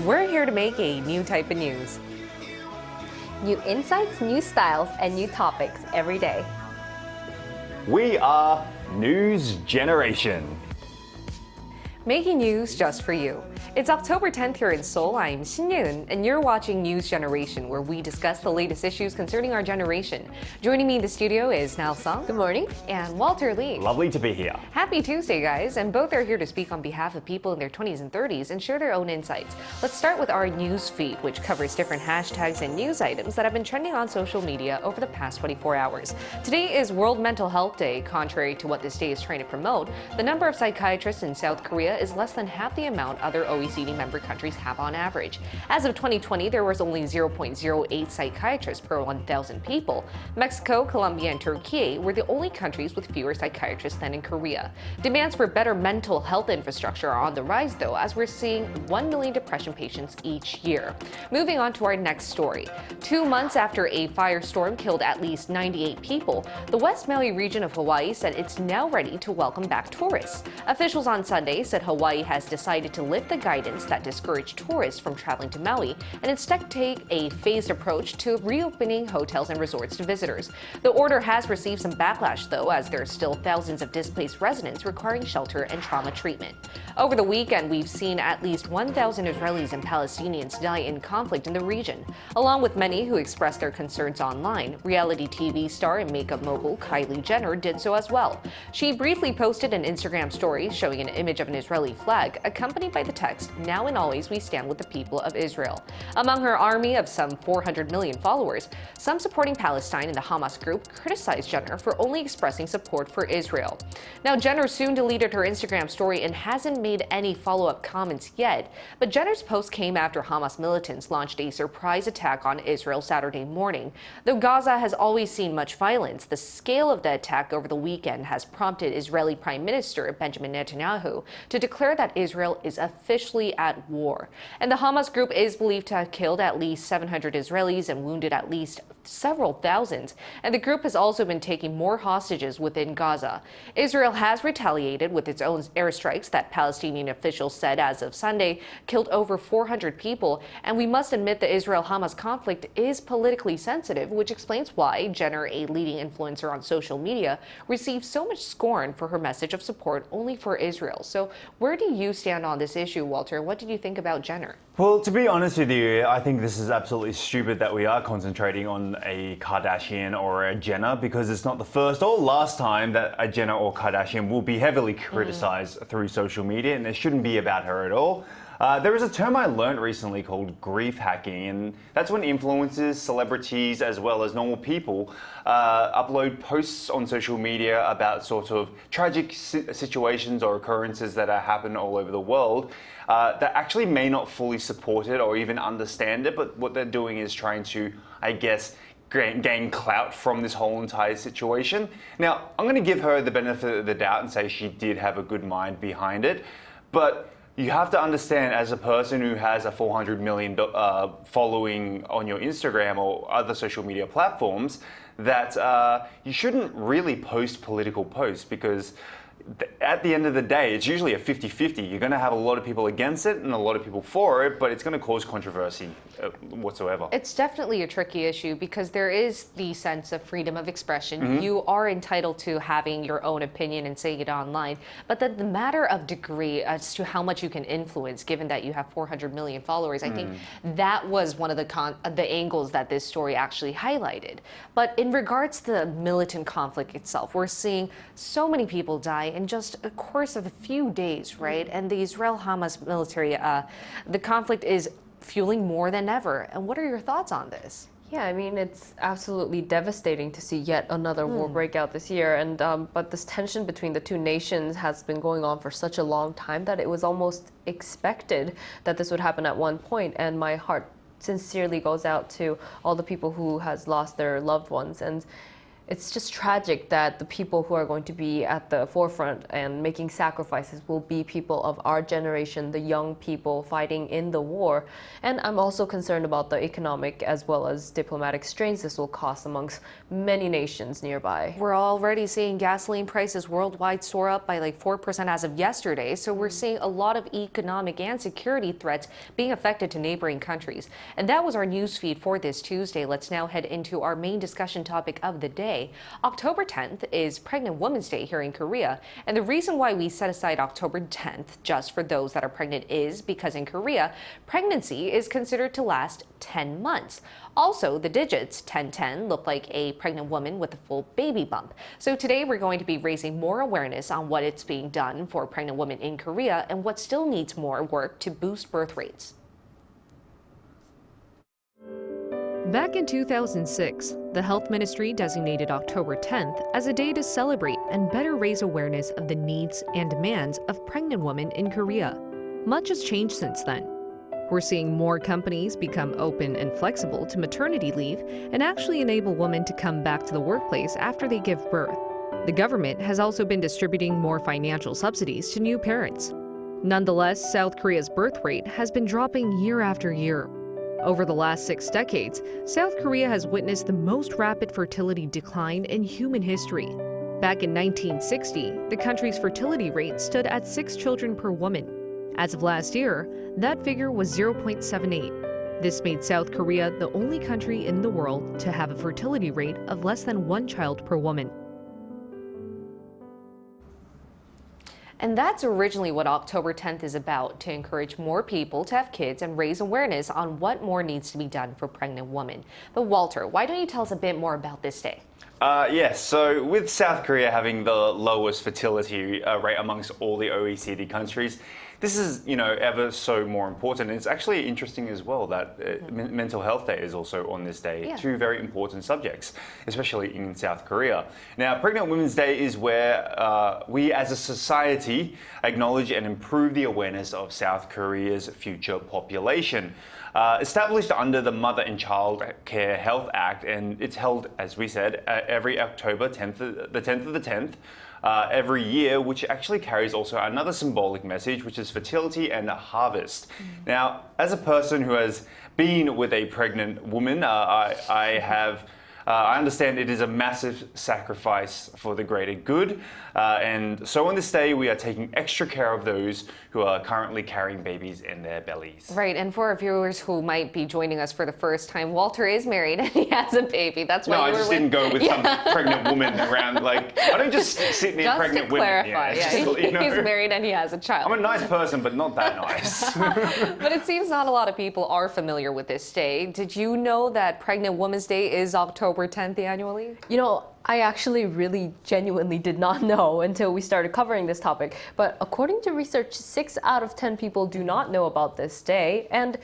We're here to make a new type of news. New insights, new styles, and new topics every day. We are News Generation. Making news just for you. It's October 10th here in Seoul. I'm Shin-Yoon, and you're watching News Generation, where we discuss the latest issues concerning our generation. Joining me in the studio is Nao Sung. Good morning. And Walter Lee. Lovely to be here. Happy Tuesday, guys, and both are here to speak on behalf of people in their 20s and 30s and share their own insights. Let's start with our news feed, which covers different hashtags and news items that have been trending on social media over the past 24 hours. Today is World Mental Health Day. Contrary to what this day is trying to promote, the number of psychiatrists in South Korea is less than half the amount other OECD member countries have on average. As of 2020, there was only 0.08 psychiatrists per 1,000 people. Mexico, Colombia, and Turkey were the only countries with fewer psychiatrists than in Korea. Demands for better mental health infrastructure are on the rise, though, as we're seeing 1 million depression patients each year. Moving on to our next story. 2 months after a firestorm killed at least 98 people, the West Maui region of Hawaii said it's now ready to welcome back tourists. Officials on Sunday said Hawaii has decided to lift the guidance that discouraged tourists from traveling to Maui and instead take a phased approach to reopening hotels and resorts to visitors. The order has received some backlash, though, as there are still thousands of displaced residents requiring shelter and trauma treatment. Over the weekend, we've seen at least 1,000 Israelis and Palestinians die in conflict in the region, along with many who expressed their concerns online. Reality TV star and makeup mogul Kylie Jenner did so as well. She briefly posted an Instagram story showing an image of an Israeli flag, accompanied by the text, "Now and always we stand with the people of Israel." Among her army of some 400 million followers, some supporting Palestine and the Hamas group criticized Jenner for only expressing support for Israel. Now, Jenner soon deleted her Instagram story and hasn't made any follow-up comments yet, but Jenner's post came after Hamas militants launched a surprise attack on Israel Saturday morning. Though Gaza has always seen much violence, the scale of the attack over the weekend has prompted Israeli Prime Minister Benjamin Netanyahu to declare that Israel is officially at war. And the Hamas group is believed to have killed at least 700 Israelis and wounded at least several thousand. And the group has also been taking more hostages within Gaza. Israel has retaliated with its own airstrikes that Palestinian officials said as of Sunday killed over 400 people. And we must admit the Israel-Hamas conflict is politically sensitive, which explains why Jenner, a leading influencer on social media, received so much scorn for her message of support only for Israel. So where do you stand on this issue, Walter? What did you think about Jenner? Well, to be honest with you, I think this is absolutely stupid that we are concentrating on a Kardashian or a Jenner, because it's not the first or last time that a Jenner or Kardashian will be heavily criticized through social media, and it shouldn't be about her at all. There is a term I learned recently called grief hacking, and that's when influencers, celebrities, as well as normal people upload posts on social media about sort of tragic situations or occurrences that happen all over the world that actually may not fully support it or even understand it, but what they're doing is trying to, I guess, gain clout from this whole entire situation. Now, I'm going to give her the benefit of the doubt and say she did have a good mind behind it, but you have to understand, as a person who has a 400 million following on your Instagram or other social media platforms, that you shouldn't really post political posts, because at the end of the day, it's usually a 50-50. You're going to have a lot of people against it and a lot of people for it, but it's going to cause controversy whatsoever. It's definitely a tricky issue because there is the sense of freedom of expression. You are entitled to having your own opinion and saying it online, but the matter of degree as to how much you can influence, given that you have 400 million followers, I think that was one of the angles that this story actually highlighted. But in regards to the militant conflict itself, we're seeing so many people die in just a course of a few days, right? And the Israel-Hamas military, the conflict is fueling more than ever. And what are your thoughts on this? Yeah, I mean, it's absolutely devastating to see yet another war break out this year. And but this tension between the two nations has been going on for such a long time that it was almost expected that this would happen at one point. And my heart sincerely goes out to all the people who has lost their loved ones. And it's just tragic that the people who are going to be at the forefront and making sacrifices will be people of our generation, the young people fighting in the war. And I'm also concerned about the economic as well as diplomatic strains this will cause amongst many nations nearby. We're already seeing gasoline prices worldwide soar up by like 4% as of yesterday. So we're seeing a lot of economic and security threats being affected to neighboring countries. And that was our news feed for this Tuesday. Let's now head into our main discussion topic of the day. October 10th is Pregnant Women's Day here in Korea. And the reason why we set aside October 10th just for those that are pregnant is because in Korea, pregnancy is considered to last 10 months. Also, the digits 1010 look like a pregnant woman with a full baby bump. So today we're going to be raising more awareness on what it's being done for pregnant women in Korea and what still needs more work to boost birth rates. Back in 2006, the Health Ministry designated October 10th as a day to celebrate and better raise awareness of the needs and demands of pregnant women in Korea. Much has changed since then. We're seeing more companies become open and flexible to maternity leave and actually enable women to come back to the workplace after they give birth. The government has also been distributing more financial subsidies to new parents. Nonetheless, South Korea's birth rate has been dropping year after year. Over the last 6 decades, South Korea has witnessed the most rapid fertility decline in human history. Back in 1960, the country's fertility rate stood at 6 children per woman. As of last year, that figure was 0.78. This made South Korea the only country in the world to have a fertility rate of less than 1 child per woman. And that's originally what October 10th is about, to encourage more people to have kids and raise awareness on what more needs to be done for pregnant women. But Walter, why don't you tell us a bit more about this day? Yes, so with South Korea having the lowest fertility rate amongst all the OECD countries, this is, ever so more important. And it's actually interesting as well that Mental Health Day is also on this day. Yeah. 2 very important subjects, especially in South Korea. Now, Pregnant Women's Day is where we as a society acknowledge and improve the awareness of South Korea's future population. Established under the Mother and Child Care Health Act, and it's held, as we said, every October 10th, the 10th of the 10th, every year, which actually carries also another symbolic message, which is fertility and harvest. Now, as a person who has been with a pregnant woman, I understand it is a massive sacrifice for the greater good. And so on this day, we are taking extra care of those who are currently carrying babies in their bellies. Right, and for our viewers who might be joining us for the first time, Walter is married and he has a baby. That's why I just didn't go with some pregnant woman around. Like, I don't just sit near pregnant women. Clarify, he's married and he has a child. I'm a nice person, but not that nice. But it seems not a lot of people are familiar with this day. Did you know that Pregnant Women's Day is October 10th annually? I actually really genuinely did not know until we started covering this topic. But according to research, 6 out of 10 people do not know about this day. And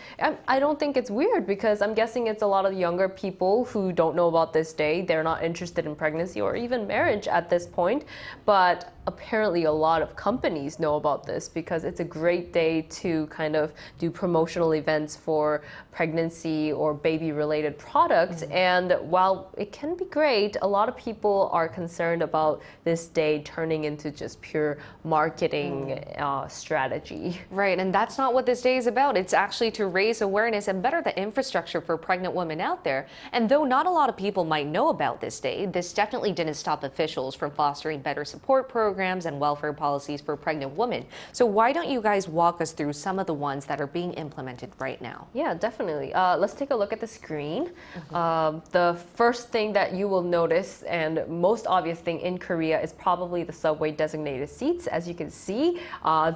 I don't think it's weird because I'm guessing it's a lot of younger people who don't know about this day. They're not interested in pregnancy or even marriage at this point. But apparently a lot of companies know about this because it's a great day to kind of do promotional events for pregnancy or baby related products. And while it can be great, a lot of people are concerned about this day turning into just pure marketing strategy. Right, and that's not what this day is about. It's actually to raise awareness and better the infrastructure for pregnant women out there. And though not a lot of people might know about this day, this definitely didn't stop officials from fostering better support programs and welfare policies for pregnant women. So why don't you guys walk us through some of the ones that are being implemented right now? Yeah, definitely. Let's take a look at the screen. The first thing that you will notice and most obvious thing in Korea is probably the subway designated seats. As you can see,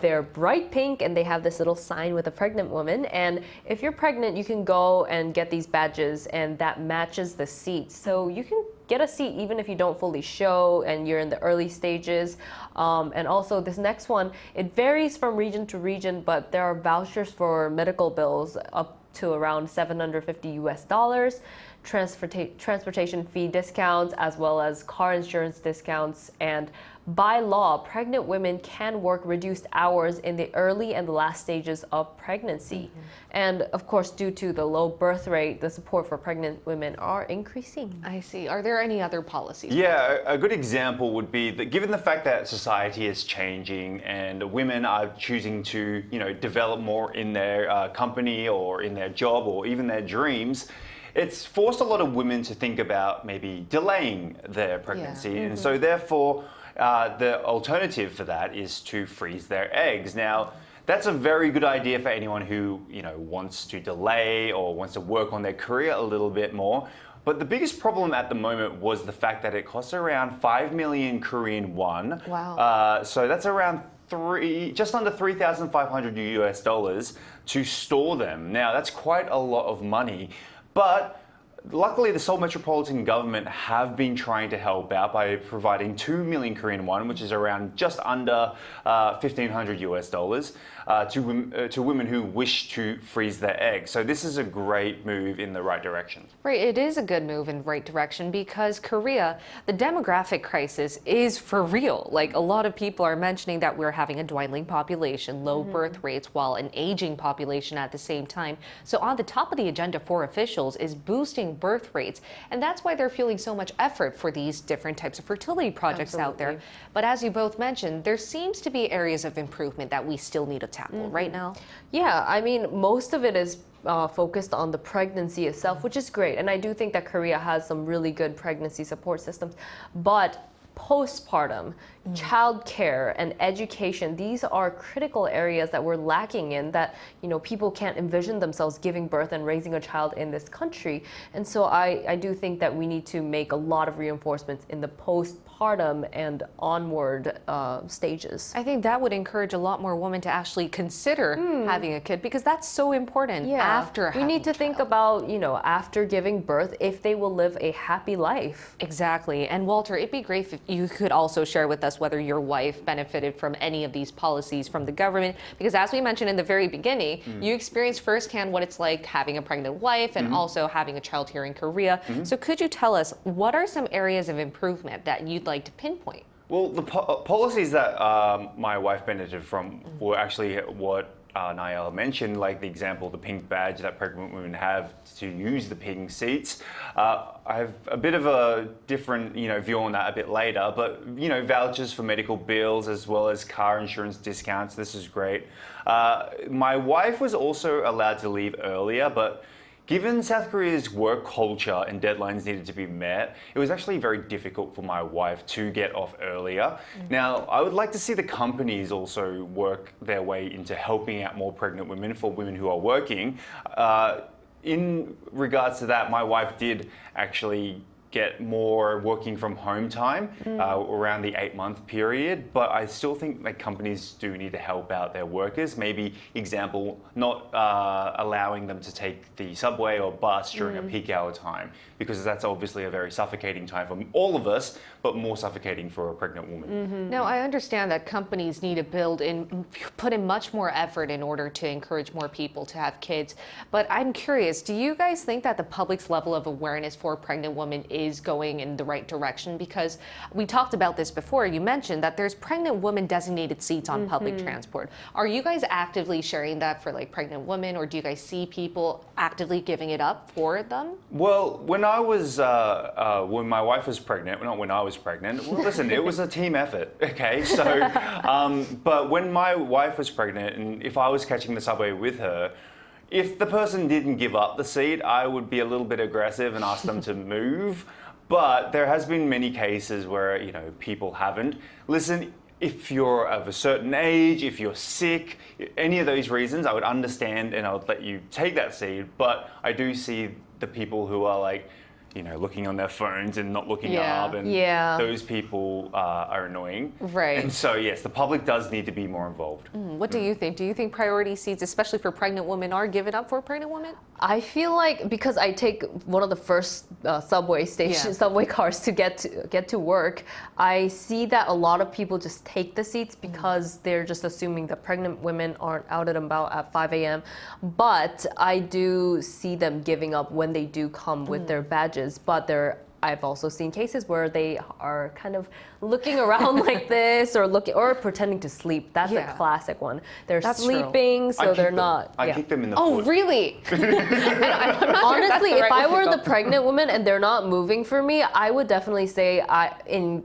they're bright pink and they have this little sign with a pregnant woman. And if you're pregnant, you can go and get these badges and that matches the seat. So you can get a seat even if you don't fully show and you're in the early stages. And also this next one, it varies from region to region, but there are vouchers for medical bills up to around $750 US. transportation fee discounts, as well as car insurance discounts. And by law, pregnant women can work reduced hours in the early and the last stages of pregnancy. And of course, due to the low birth rate, the support for pregnant women are increasing. I see. Are there any other policies? Yeah, a good example would be that given the fact that society is changing and women are choosing to, develop more in their company or in their job or even their dreams, it's forced a lot of women to think about maybe delaying their pregnancy. And so therefore, the alternative for that is to freeze their eggs. Now, that's a very good idea for anyone who, wants to delay or wants to work on their career a little bit more. But the biggest problem at the moment was the fact that it costs around 5 million Korean won. Wow. So that's around just under $3,500 US to store them. Now, that's quite a lot of money. But luckily, the Seoul Metropolitan Government have been trying to help out by providing 2 million Korean won, which is around just under $1,500 US, to women who wish to freeze their eggs. So this is a great move in the right direction. Right, it is a good move in the right direction because Korea, the demographic crisis is for real. Like a lot of people are mentioning that we're having a dwindling population, low birth rates, while an aging population at the same time. So on the top of the agenda for officials is boosting birth rates. And that's why they're feeling so much effort for these different types of fertility projects out there. But as you both mentioned, there seems to be areas of improvement that we still need to tackle right now. Yeah, I mean, most of it is focused on the pregnancy itself, which is great. And I do think that Korea has some really good pregnancy support systems. But postpartum, childcare, and education, these are critical areas that we're lacking in, that people can't envision themselves giving birth and raising a child in this country. And so I do think that we need to make a lot of reinforcements in the postpartum and onward stages. I think that would encourage a lot more women to actually consider having a kid, because that's so important after having we need to think about, after giving birth, if they will live a happy life. Exactly. And Walter, it'd be great if you could also share with us whether your wife benefited from any of these policies from the government, because as we mentioned in the very beginning, you experienced firsthand what it's like having a pregnant wife and also having a child here in Korea. So could you tell us, what are some areas of improvement that you'd like to pinpoint? Well, the policies that my wife benefited from were actually what Niall mentioned, like the example, the pink badge that pregnant women have to use the pink seats. I have a bit of a different, view on that a bit later, but, vouchers for medical bills as well as car insurance discounts. This is great. My wife was also allowed to leave earlier, but given South Korea's work culture and deadlines needed to be met, it was actually very difficult for my wife to get off earlier. Now, I would like to see the companies also work their way into helping out more pregnant women, for women who are working. In regards to that, my wife did actually get more working from home time around the 8-month period, but I still think that companies do need to help out their workers. Maybe, example, not allowing them to take the subway or bus during a peak hour time, because that's obviously a very suffocating time for all of us, but more suffocating for a pregnant woman. Now, I understand that companies need to put in much more effort in order to encourage more people to have kids. But I'm curious, do you guys think that the public's level of awareness for pregnant women is going in the right direction? Because we talked about this before. You mentioned that there's pregnant women designated seats on public transport. Are you guys actively sharing that for like pregnant women, or do you guys see people actively giving it up for them? Well, when my wife was pregnant, not when I was pregnant, well, listen, it was a team effort, okay? So, but when my wife was pregnant, and if I was catching the subway with her, if the person didn't give up the seat, I would be a little bit aggressive and ask them to move. But there has been many cases where, people haven't. Listen, if you're of a certain age, if you're sick, any of those reasons, I would understand and I would let you take that seat. But I do see the people who are like looking on their phones and not looking Yeah. up, and Yeah. those people are annoying. Right. And so, yes, the public does need to be more involved. What do you think? Do you think priority seats, especially for pregnant women, are given up for pregnant women? I feel like because I take one of the first subway cars to get to work, I see that a lot of people just take the seats because they're just assuming that pregnant women aren't out and about at 5 a.m. But I do see them giving up when they do come with their badges. But I've also seen cases where they are kind of looking around like this or pretending to sleep. That's Yeah. a classic one. They're That's true. sleeping, so they're not. I yeah. kick them in the Oh, foot. really? I'm not sure if that's Honestly, the if right I way were to the go. pregnant woman and they're not moving for me, I would definitely say in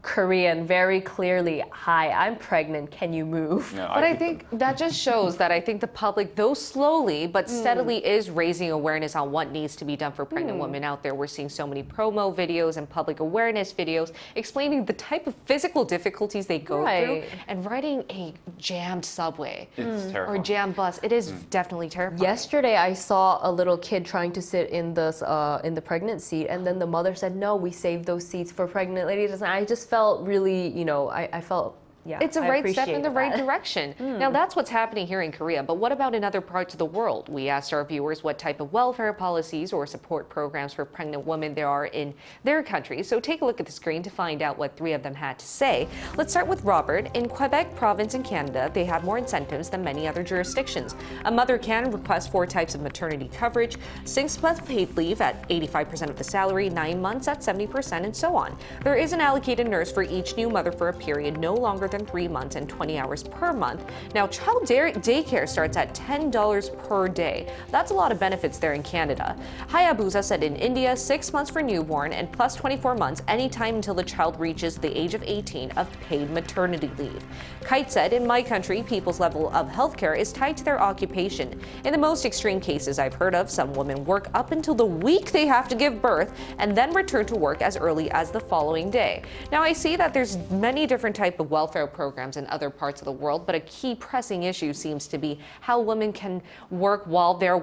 Korean very clearly, "Hi, I'm pregnant. Can you move?" No, But I kick them. think that just shows that I think the public, though slowly but steadily, is raising awareness on what needs to be done for pregnant women out there. We're seeing so many promo videos and public awareness videos explaining the type of physical difficulties they go through. Right. And riding a jammed subway It's or terrifying. jammed bus, it is definitely terrifying. Yesterday, I saw a little kid trying to sit in the pregnant seat, and then the mother said, "No, we saved those seats for pregnant ladies." And I just felt really, I felt. Yeah, It's a I right step in appreciate the right that. direction. Now, that's what's happening here in Korea, but what about in other parts of the world? We asked our viewers what type of welfare policies or support programs for pregnant women there are in their countries. So take a look at the screen to find out what 3 of them had to say. Let's start with Robert. In Quebec province in Canada, they have more incentives than many other jurisdictions. A mother can request 4 types of maternity coverage, 6 months paid leave at 85% of the salary, 9 months at 70%, and so on. There is an allocated nurse for each new mother for a period no longer than 3 months and 20 hours per month. Now, child daycare starts at $10 per day. That's a lot of benefits there in Canada. Hayabusa said in India, 6 months for newborn and plus 24 months anytime until the child reaches the age of 18 of paid maternity leave. Kite said, in my country, people's level of healthcare is tied to their occupation. In the most extreme cases I've heard of, some women work up until the week they have to give birth and then return to work as early as the following day. Now, I see that there's many different types of welfare programs in other parts of the world, but a key pressing issue seems to be how women can work while they're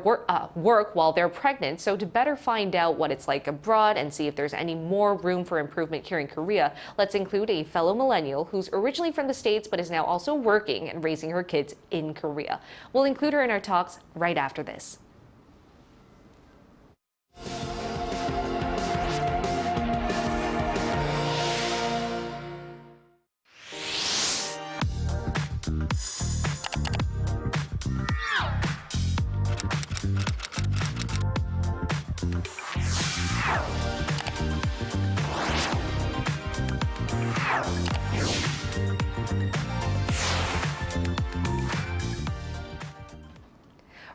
pregnant. So to better find out what it's like abroad and see if there's any more room for improvement here in Korea, let's include a fellow millennial who's originally from the States but is now also working and raising her kids in Korea. We'll include her in our talks right after this.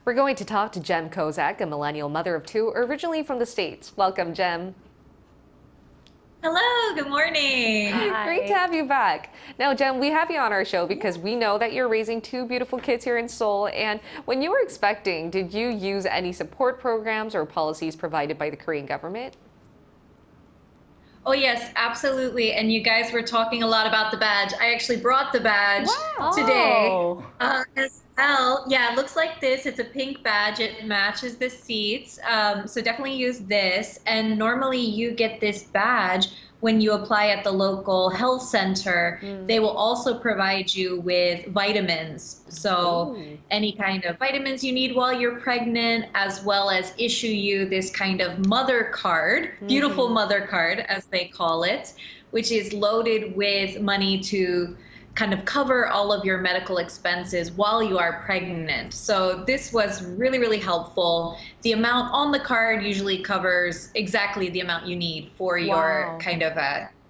We're going to talk to Jem Kozak, a millennial mother of 2, originally from the States. Welcome, Jem. Hello, good morning. Great to have you back. Now, Jem, we have you on our show because we know that you're raising 2 beautiful kids here in Seoul. And when you were expecting, did you use any support programs or policies provided by the Korean government? Oh, yes, absolutely. And you guys were talking a lot about the badge. I actually brought the badge today Oh. as well. Yeah, it looks like this. It's a pink badge. It matches the seats. So definitely use this. And normally you get this badge when you apply at the local health center. They will also provide you with vitamins. So any kind of vitamins you need while you're pregnant, as well as issue you this kind of mother card, beautiful mother card, as they call it, which is loaded with money to kind of cover all of your medical expenses while you are pregnant. So this was really, really helpful. The amount on the card usually covers exactly the amount you need for your kind of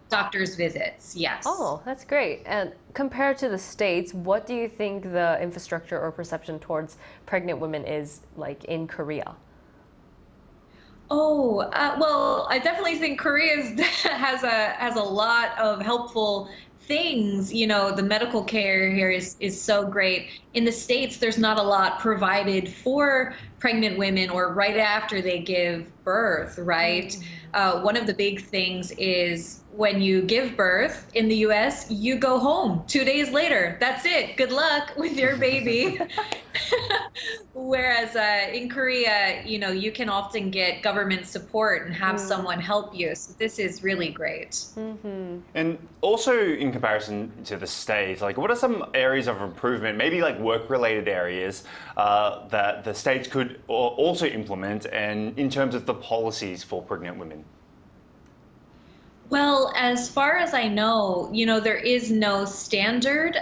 doctor's visits. Yes. Oh, that's great. And compared to the States, what do you think the infrastructure or perception towards pregnant women is like in Korea? Oh, well, I definitely think Korea has a lot of helpful things. You know, the medical care here is so great. in the States, there's not a lot provided for pregnant women or right after they give birth, right? One of the big things is when you give birth in the US, you go home 2 days later. That's it. Good luck with your baby. Whereas in Korea, you know, you can often get government support and have someone help you. So this is really great. And also in comparison to the States, like what are some areas of improvement, maybe like work-related areas that the States could also implement and in terms of the policies for pregnant women? Well, as far as I know, you know, there is no standard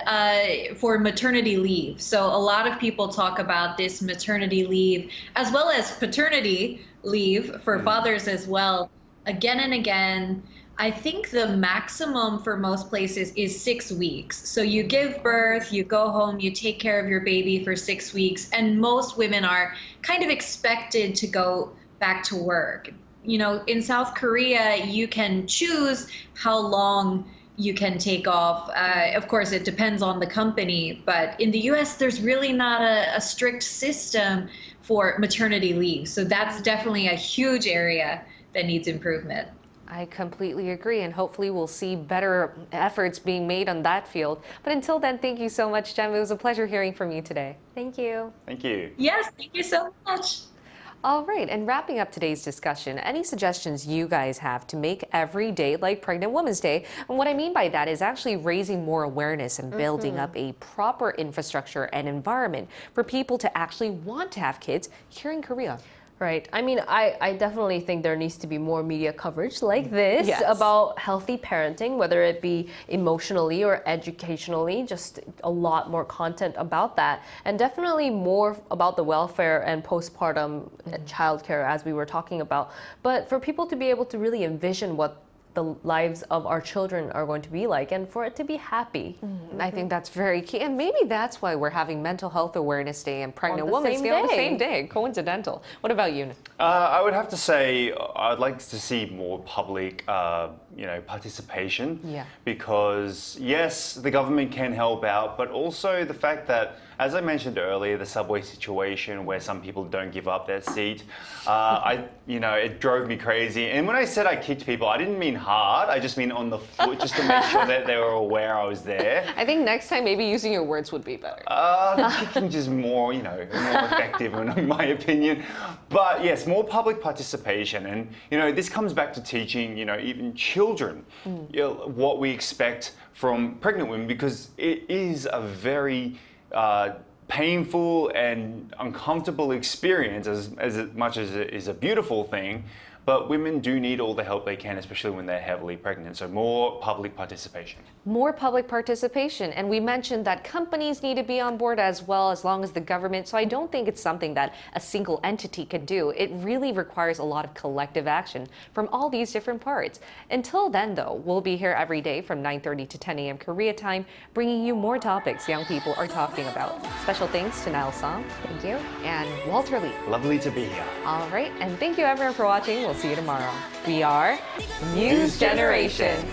for maternity leave. So a lot of people talk about this maternity leave as well as paternity leave for fathers as well, again and again. I think the maximum for most places is 6 weeks. So you give birth, you go home, you take care of your baby for 6 weeks, and most women are kind of expected to go back to work. You know, in South Korea, you can choose how long you can take off. Of course, it depends on the company, but in the US, there's really not a strict system for maternity leave. So that's definitely a huge area that needs improvement. I completely agree, and hopefully we'll see better efforts being made on that field. But until then, thank you so much, Jem. It was a pleasure hearing from you today. Thank you. Thank you. Yes, thank you so much. All right, and wrapping up today's discussion, any suggestions you guys have to make every day like Pregnant Women's Day? And what I mean by that is actually raising more awareness and building up a proper infrastructure and environment for people to actually want to have kids here in Korea. Right. I mean, I definitely think there needs to be more media coverage like this about healthy parenting, whether it be emotionally or educationally, just a lot more content about that. And definitely more about the welfare and postpartum childcare as we were talking about. But for people to be able to really envision what the lives of our children are going to be like and for it to be happy. I think that's very key. And maybe that's why we're having Mental Health Awareness Day and Pregnant Women's Day on the same day. Coincidental. What about you? I would have to say I'd like to see more public, participation. Yeah. Because yes, the government can help out, but also the fact that, as I mentioned earlier, the subway situation where some people don't give up their seat, it drove me crazy. And when I said I kicked people, I didn't mean hard. I just mean on the foot, just to make sure that they were aware I was there. I think next time maybe using your words would be better. Kicking just more effective in my opinion. But yes, more public participation. And, this comes back to teaching, even children, what we expect from pregnant women, because it is a very painful and uncomfortable experience as much as it is a beautiful thing. But women do need all the help they can, especially when they're heavily pregnant. So more public participation. More public participation. And we mentioned that companies need to be on board as well, as long as the government. So I don't think it's something that a single entity can do. It really requires a lot of collective action from all these different parts. Until then, though, we'll be here every day from 9:30 to 10 a.m. Korea time, bringing you more topics young people are talking about. Special thanks to Niall Song. Thank you. And Walter Lee. Lovely to be here. All right. And thank you everyone for watching. We'll see you tomorrow. We are News Generation.